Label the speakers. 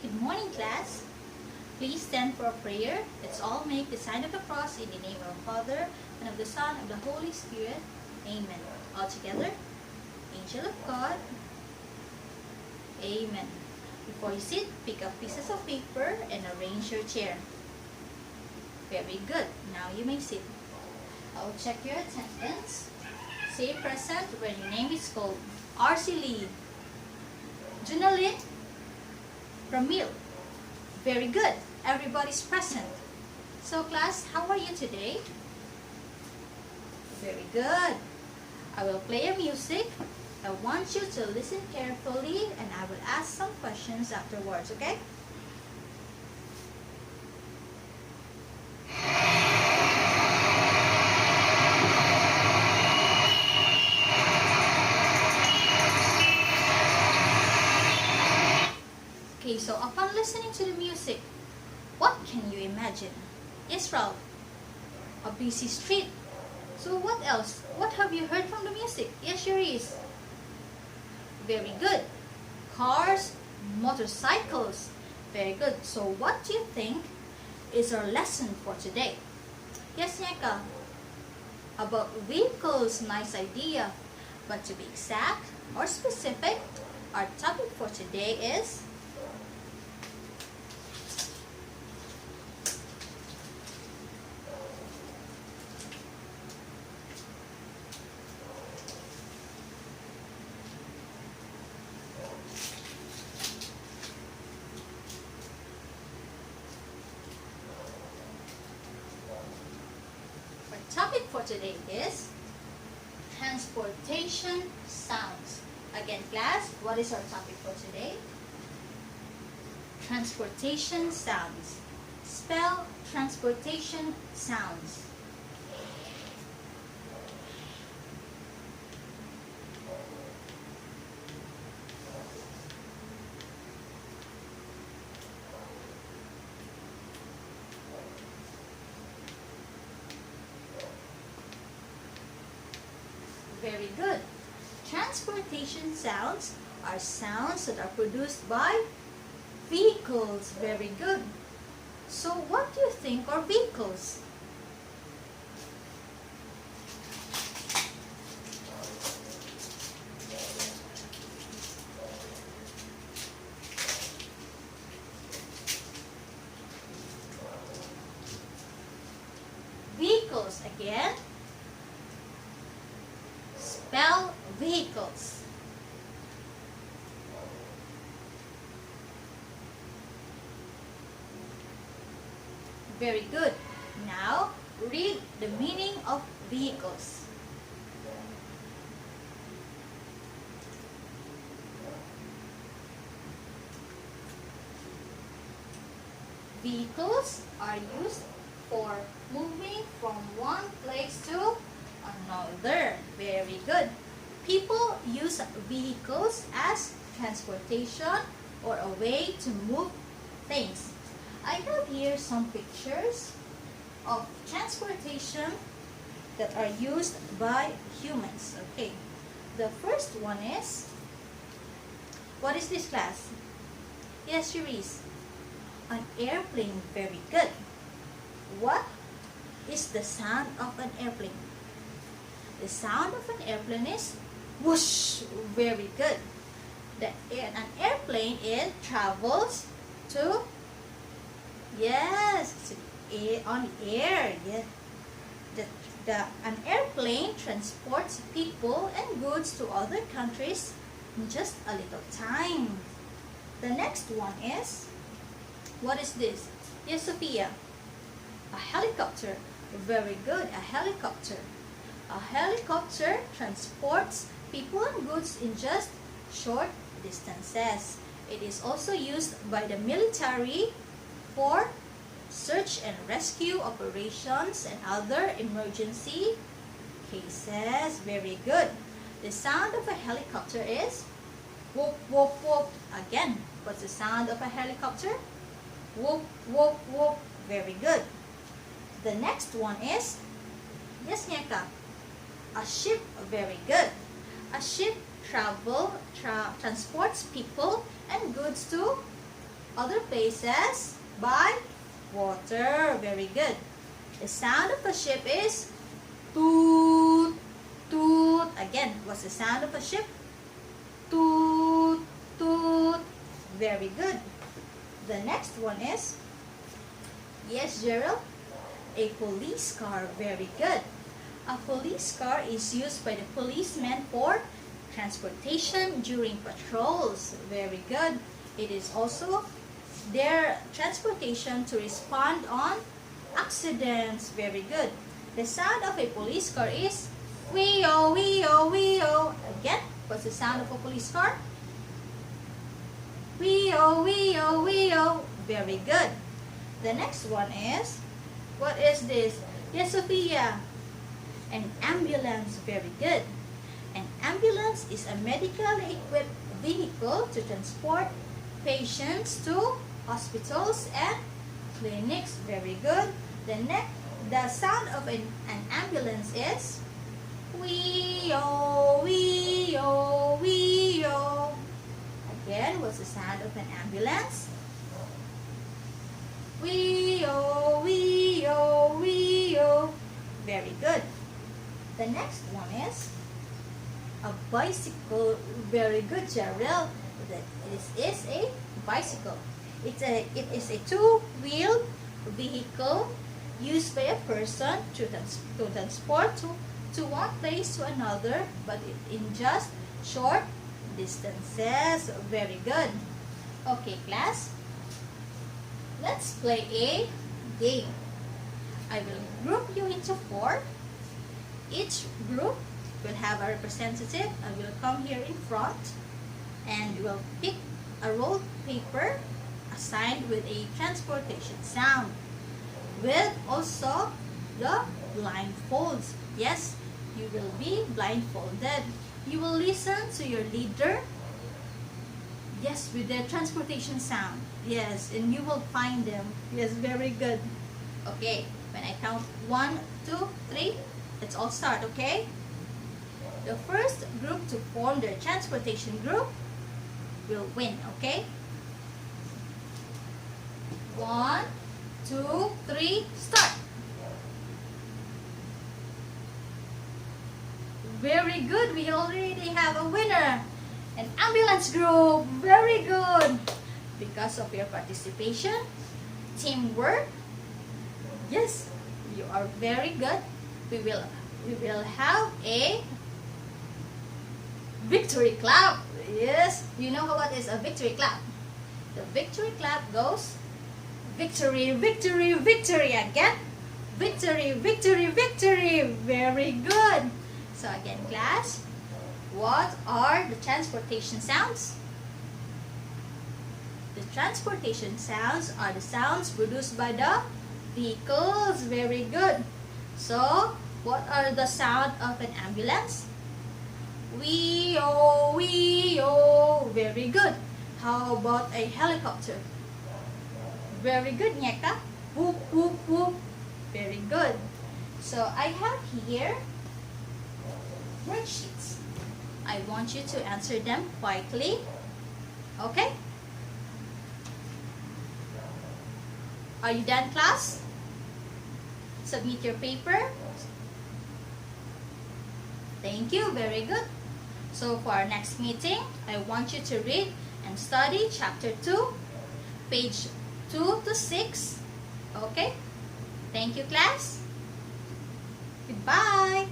Speaker 1: Good morning, class. Please stand for a prayer. Let's all make the sign of the cross in the name of the Father, and of the Son, and of the Holy Spirit. Amen. All together. Angel of God. Amen. Before you sit, pick up pieces of paper and arrange your chair. Very good. Now you may sit. I'll check your attendance. Say present when your name is called. R.C. Lee. Junalyn. Ramil. Very good. Everybody's present. So class, how are you today? Very good. I will play a music. I want you to listen carefully and I will ask some questions afterwards, okay? Okay, so upon listening to the music, what can you imagine? Israel, a busy street. So what else? What have you heard from the music? Yes, there is. Very good. Cars, motorcycles. Very good. So what do you think is our lesson for today? Yes, Nyeka. About vehicles, nice idea. But to be exact or specific, our topic for today is topic for today is transportation sounds. Again, class, what is our topic for today? Transportation sounds. Spell transportation sounds. Very good. Transportation sounds are sounds that are produced by vehicles. Very good. So what do you think are vehicles? Vehicles again. Spell vehicles. Very good. Now, read the meaning of vehicles. Vehicles are used for moving from one place to another. Very good. People use vehicles as transportation or a way to move things. I have here some pictures of transportation that are used by humans. Okay. The first one is, what is this, class? Yes, Cherise. An airplane. Very good. What is the sound of an airplane? The sound of an airplane is whoosh. Very good. An airplane, it travels to, yes, on air. Yes. An airplane transports people and goods to other countries in just a little time. The next one is, what is this? Yes, Sophia. A helicopter. Very good. A helicopter. A helicopter transports people and goods in just short distances. It is also used by the military for search and rescue operations and other emergency cases. Very good. The sound of a helicopter is whoop, whoop, whoop. Again, what's the sound of a helicopter? Whoop, whoop, whoop. Very good. The next one is, yes, Nyeka, a ship. Very good. A ship transports people and goods to other places by water. Very good. The sound of a ship is toot, toot. Again, what's the sound of a ship? Toot, toot. Very good. The next one is, yes, Jerel, a police car. Very good. A police car is used by the policemen for transportation during patrols. Very good. It is also their transportation to respond on accidents. Very good. The sound of a police car is wee-oh, wee-oh, wee-oh. Again, what's the sound of a police car? Wee-oh, wee-oh, wee-oh. Very good. The next one is, what is this? Yes, Sophia. An ambulance. Very good. An ambulance is a medically equipped vehicle to transport patients to hospitals and clinics. Very good. The sound of an ambulance is wee-oh, wee-oh, wee-oh. Again, what's the sound of an ambulance? Wee-oh, wee-oh, wee-oh. Very good. The next one is a bicycle. Very good, Jerel. This is a bicycle. It is a two-wheel vehicle used by a person to transport to one place to another, but in just short distances. Very good. Okay, class. Let's play a game. I will group you into 4. Each group will have a representative and will come here in front, and you will pick a rolled paper assigned with a transportation sound, with also the blindfolds. Yes, you will be blindfolded. You will listen to your leader, yes, with the transportation sound. Yes, and you will find them. Yes, very good. Okay, when I count 1, 2, 3, let's all start, okay? The first group to form their transportation group will win, okay? 1, 2, 3, start! Very good, we already have a winner! An ambulance group, very good! Because of your participation, teamwork, yes, you are very good. We will have a victory clap. Yes, you know what is a victory clap? The victory clap goes victory, victory, victory. Again, victory, victory, victory. Very good. So again, class, what are the transportation sounds? The transportation sounds are the sounds produced by the vehicles. Very good. So, what are the sound of an ambulance? Wee-oh, wee-oh. Very good. How about a helicopter? Very good, Nyeka. Whoop, whoop, whoop. Very good. So, I have here worksheets. I want you to answer them quietly. Okay? Are you done, class? Submit your paper. Thank you. Very good. So for our next meeting, I want you to read and study chapter 2, page 2 to 6. Okay? Thank you, class. Goodbye.